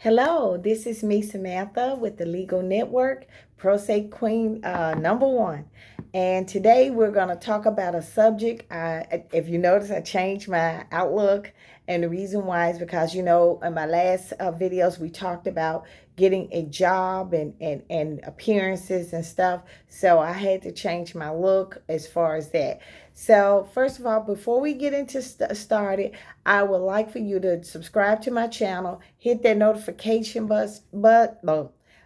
Hello, this is me, Samantha, with the Legal Network, Pro Se Queen #1. And today we're going to talk about a subject. If you notice, I changed my outlook. And the reason why is because, in my last videos, we talked about getting a job and appearances and stuff. So I had to change my look as far as that. So first of all, before we get into started, I would like for you to subscribe to my channel, hit that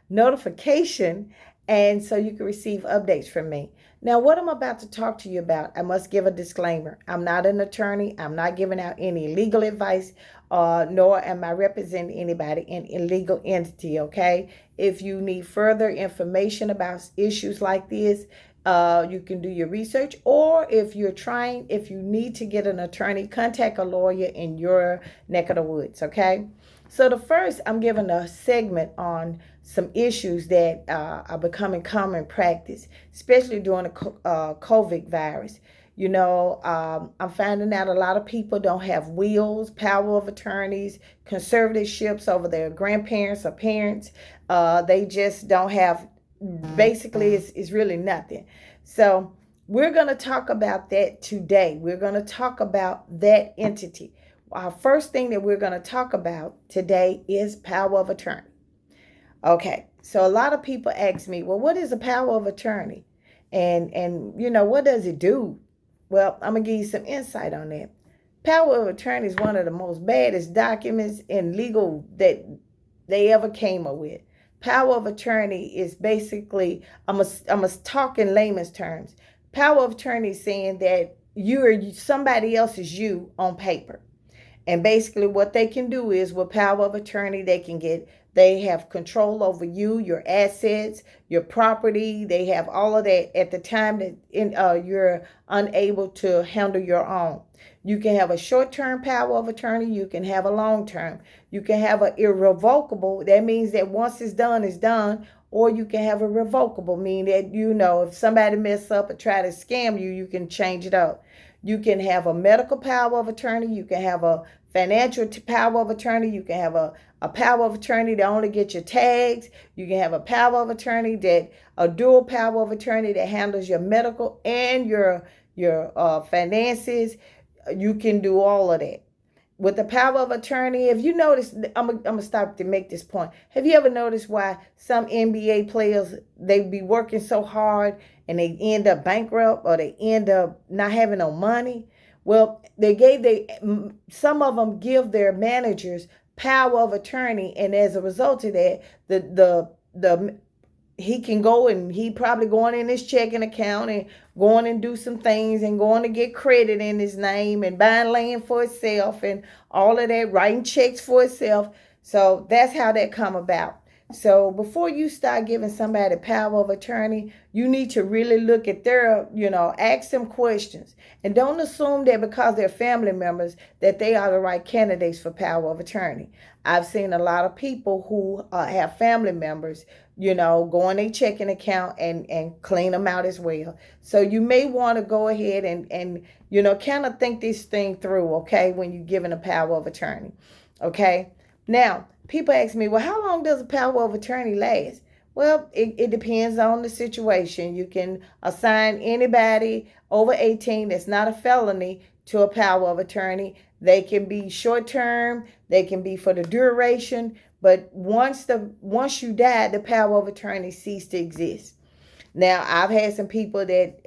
notification, and so you can receive updates from me. Now, what I'm about to talk to you about, I must give a disclaimer. I'm not an attorney. I'm not giving out any legal advice, nor am I representing anybody in a legal entity, okay? If you need further information about issues like this, you can do your research, or if you need to get an attorney, contact a lawyer in your neck of the woods, okay? So the first, I'm giving a segment on some issues that are becoming common practice, especially during the COVID virus. I'm finding out a lot of people don't have wills, power of attorneys, conservatorships over their grandparents or parents. They just don't have, basically it's really nothing. So we're going to talk about that today. We're going to talk about that entity. Our first thing that we're going to talk about today is power of attorney. Okay, so a lot of people ask me, well, what is a power of attorney? And what does it do? Well, I'm going to give you some insight on that. Power of attorney is one of the most baddest documents in legal that they ever came up with. Power of attorney is basically, I'm a talk in layman's terms. Power of attorney is saying that somebody else is you on paper. And basically what they can do is, with power of attorney, they have control over you, your assets, your property. They have all of that at the time that you're unable to handle your own. You can have a short-term power of attorney. You can have a long-term. You can have an irrevocable. That means that once it's done, it's done. Or you can have a revocable, meaning that, if somebody mess up or try to scam you, you can change it up. You can have a medical power of attorney. You can have a financial power of attorney. You can have a power of attorney that only get your tags. You can have a power of attorney a dual power of attorney that handles your medical and your finances. You can do all of that. With the power of attorney, if you notice, I'm gonna stop to make this point. Have you ever noticed why some NBA players, they be working so hard and they end up bankrupt, or they end up not having no money? Well, some of them give their managers power of attorney, and as a result of that, the he can go, and he probably going in his checking account and going and do some things and going to get credit in his name and buying land for himself and all of that, writing checks for himself. So that's how that come about. So before you start giving somebody power of attorney, you need to really look at ask them questions. And don't assume that because they're family members that they are the right candidates for power of attorney. I've seen a lot of people who have family members, go in their checking account and clean them out as well. So you may want to go ahead and kind of think this thing through, okay, when you're giving a power of attorney, okay? Now, people ask me, well, how long does a power of attorney last? Well, it depends on the situation. You can assign anybody over 18 that's not a felony to a power of attorney. They can be short term, they can be for the duration, but once you die, the power of attorney ceases to exist. Now, I've had some people that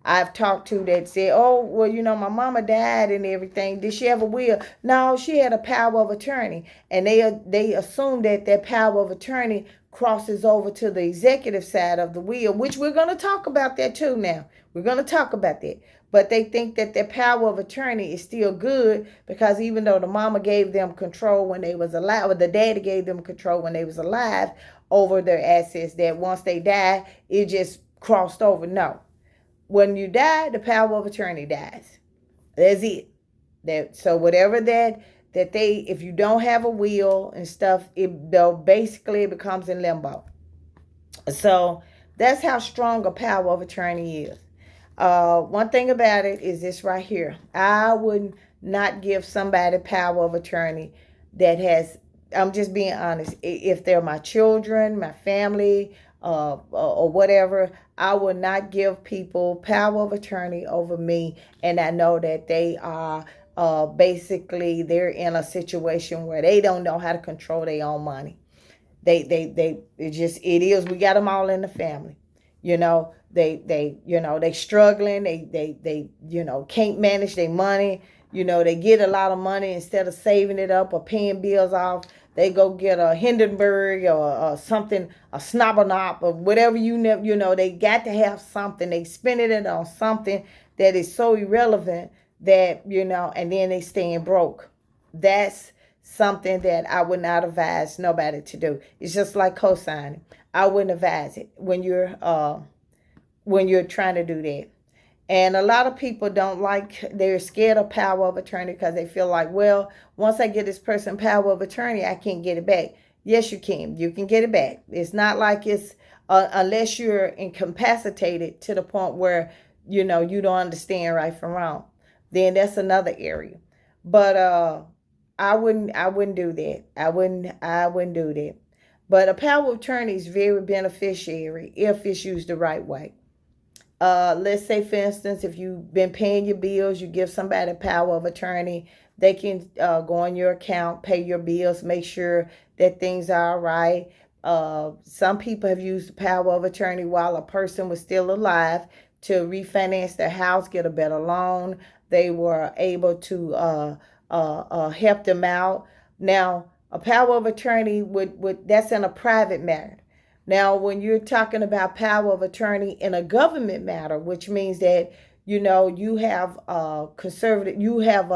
I've talked to that said, oh, well, my mama died and everything. Did she have a will? No, she had a power of attorney. And they assume that power of attorney crosses over to the executive side of the will, which we're going to talk about that too now. We're going to talk about that. But they think that their power of attorney is still good because even though the mama gave them control when they was alive, or the daddy gave them control when they was alive over their assets, that once they die, it just crossed over. No. When you die, the power of attorney dies. That's it. So whatever if you don't have a will and stuff, it becomes in limbo. So that's how strong a power of attorney is. One thing about it is this right here. I would not give somebody power of attorney that has I'm just being honest. If they're my children, my family, or whatever, I will not give people power of attorney over me, and I know that they are basically they're in a situation where they don't know how to control their own money. It is. We got them all in the family. They struggling. They can't manage their money. They get a lot of money instead of saving it up or paying bills off. They go get a Hindenburg or something, a Snobbenop or whatever they got to have something. They spending it on something that is so irrelevant that, and then they staying broke. That's something that I would not advise nobody to do. It's just like co-signing. I wouldn't advise it when you're trying to do that. And a lot of people they're scared of power of attorney because they feel like, well, once I get this person power of attorney, I can't get it back. Yes, you can. You can get it back. It's not like it's, unless you're incapacitated to the point where, you don't understand right from wrong. Then that's another area. But I wouldn't do that. I wouldn't do that. But a power of attorney is very beneficiary if it's used the right way. Let's say, for instance, if you've been paying your bills, you give somebody power of attorney. They can go on your account, pay your bills, make sure that things are all right. Some people have used the power of attorney while a person was still alive to refinance their house, get a better loan. They were able to help them out. Now, a power of attorney that's in a private matter. Now, when you're talking about power of attorney in a government matter, which means that you have conservative, you have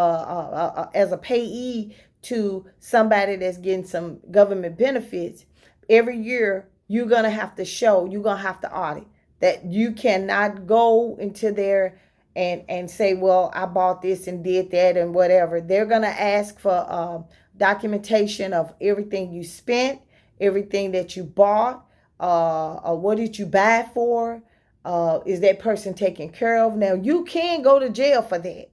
as a payee to somebody that's getting some government benefits, every year you're gonna have to audit that. You cannot go into there and say, well, I bought this and did that and whatever. They're gonna ask for documentation of everything you spent, everything that you bought. What did you buy for? Is that person taken care of? Now, you can go to jail for that.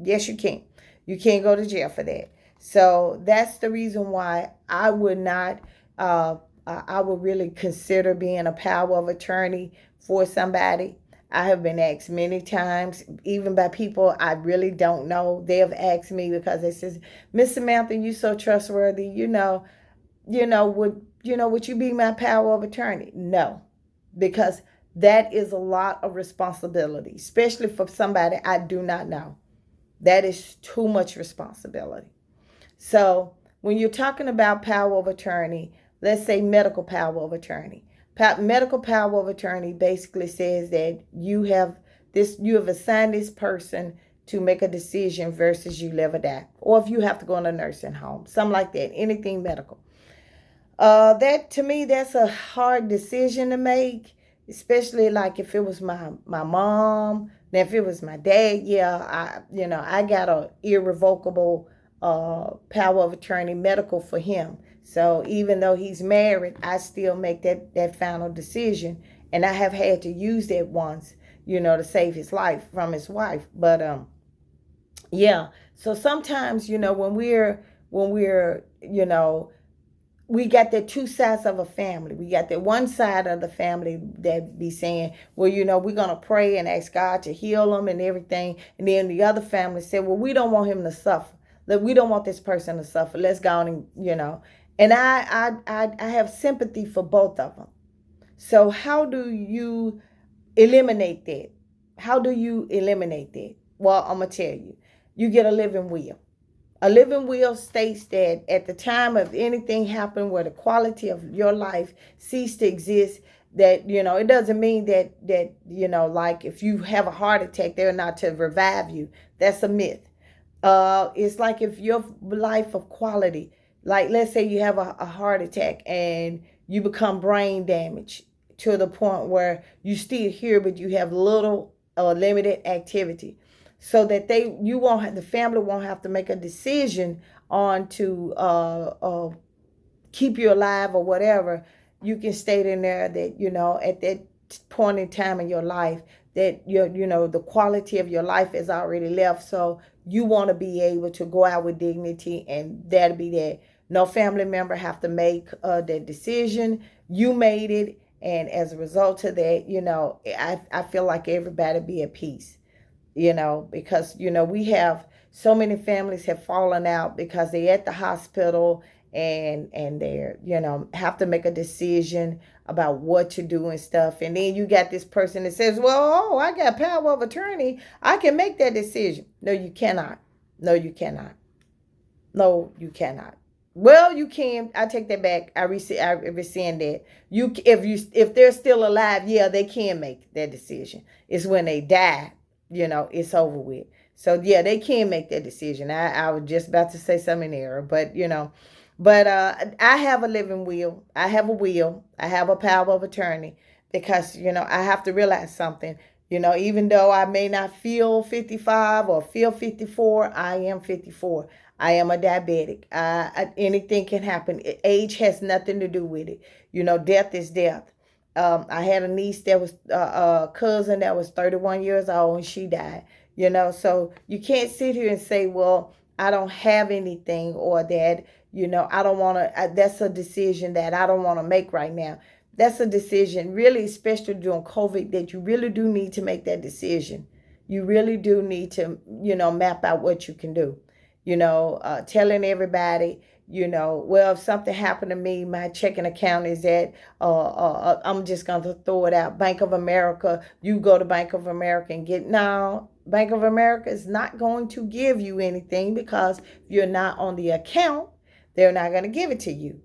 Yes, you can. You can go to jail for that. So that's the reason why I would not, I would really consider being a power of attorney for somebody. I have been asked many times, even by people I really don't know. They have asked me because they says, Miss Samantha, you so trustworthy. Would you be my power of attorney? No, because that is a lot of responsibility, especially for somebody I do not know. That is too much responsibility. So when you're talking about power of attorney, let's say medical power of attorney. Medical power of attorney basically says that you have assigned this person to make a decision versus you live or die, or if you have to go in a nursing home, something like that, anything medical. That to me, that's a hard decision to make, especially like if it was my mom. Now, if it was my dad, yeah, I got a irrevocable power of attorney medical for him. So even though he's married, I still make that final decision, and I have had to use that once, to save his life from his wife. But yeah. So sometimes, when we're we got the two sides of a family. We got the one side of the family that be saying, well, we're going to pray and ask God to heal them and everything. And then the other family said, well, we don't want him to suffer. We don't want this person to suffer. Let's go on and. And I have sympathy for both of them. So how do you eliminate that? Well, I'm going to tell you. You get a living will. A living will states that at the time of anything happen where the quality of your life ceased to exist, that, it doesn't mean that, like if you have a heart attack, they're not to revive you. That's a myth. It's like if your life of quality, like let's say you have a heart attack and you become brain damaged to the point where you still here, but you have little or limited activity. So that the family won't have to make a decision on to keep you alive or whatever. You can state in there that, at that point in time in your life that the quality of your life is already left. So you want to be able to go out with dignity, and that'll be that. No family member have to make that decision. You made it, and as a result of that, I feel like everybody be at peace, because we have so many families have fallen out because they're at the hospital, and they're have to make a decision about what to do and stuff, and then you got this person that says, well, oh, I got power of attorney, I can make that decision. No, you cannot. No, you cannot. No, you cannot. Well, you can. I take that back. I rescind that. If they're still alive, yeah, they can make that decision. It's when they die, it's over with. So yeah, they can make that decision. I was just about to say something in error, but I have a living will. I have a will. I have a power of attorney because I have to realize something. Even though I may not feel 55 or feel 54, I am 54. I am a diabetic. Anything can happen. Age has nothing to do with it. Death is death. I had a niece that was a cousin that was 31 years old, and she died. So you can't sit here and say, well, I don't have anything, or that, I don't want to, that's a decision that I don't want to make right now. That's a decision, really, especially during COVID, that you really do need to make that decision. You really do need to, map out what you can do. Telling everybody, well, if something happened to me, my checking account is at, I'm just going to throw it out, Bank of America. You go to Bank of America and no, Bank of America is not going to give you anything, because if you're not on the account, they're not going to give it to you.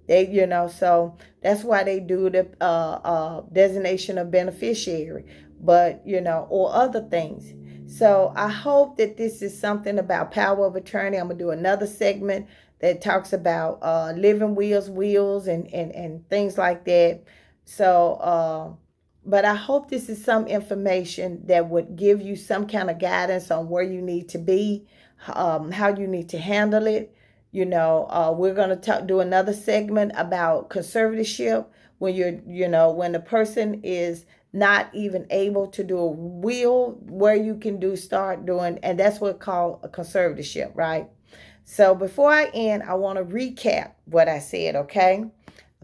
So that's why they do the designation of beneficiary, but, or other things. So I hope that this is something about power of attorney. I'm going to do another segment that talks about living wills, and things like that. So, but I hope this is some information that would give you some kind of guidance on where you need to be, how you need to handle it. We're going to do another segment about conservatorship, when when the person is not even able to do a will, where you can start doing, and that's what called a conservatorship, right? So before I end, I want to recap what I said, okay?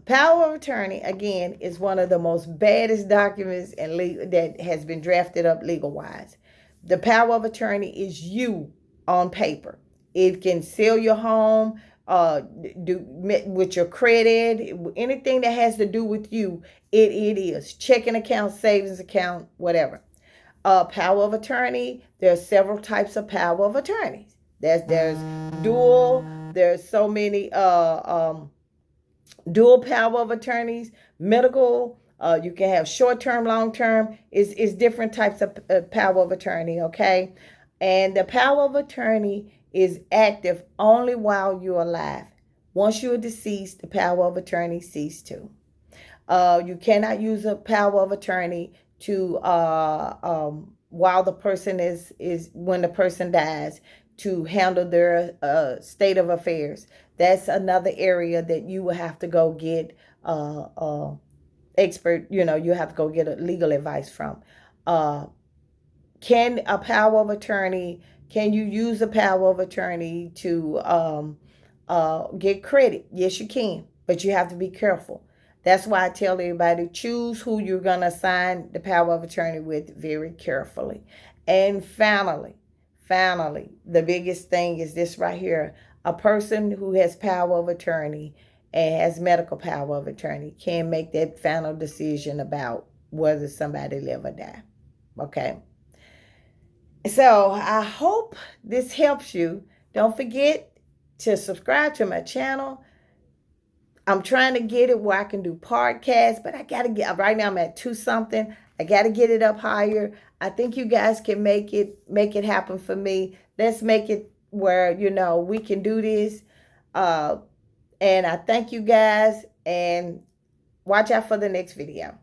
Power of attorney, again, is one of the most baddest documents that has been drafted up legal-wise. The power of attorney is you on paper. It can seal your home, do with your credit, anything that has to do with you. It is checking account, savings account, whatever. Power of attorney. There are several types of power of attorneys. There's dual. There's so many dual power of attorneys. Medical. You can have short-term, long-term. Is different types of power of attorney. Okay, and the power of attorney is active only while you're alive. Once you're deceased, the power of attorney ceases to. You cannot use a power of attorney to while the person is when the person dies, to handle their state of affairs. That's another area that you will have to go get expert. You have to go get a legal advice from. Can a power of attorney? Can you use a power of attorney to get credit? Yes, you can, but you have to be careful. That's why I tell everybody, choose who you're going to sign the power of attorney with very carefully. And finally, the biggest thing is this right here. A person who has power of attorney and has medical power of attorney can make that final decision about whether somebody live or die. Okay? So I hope this helps you. Don't forget to subscribe to my channel. I'm trying to get it where I can do podcasts, but I got to get, right now I'm at 2 something. I got to get it up higher. I think you guys can make it happen for me. Let's make it where, we can do this. And I thank you guys, and watch out for the next video.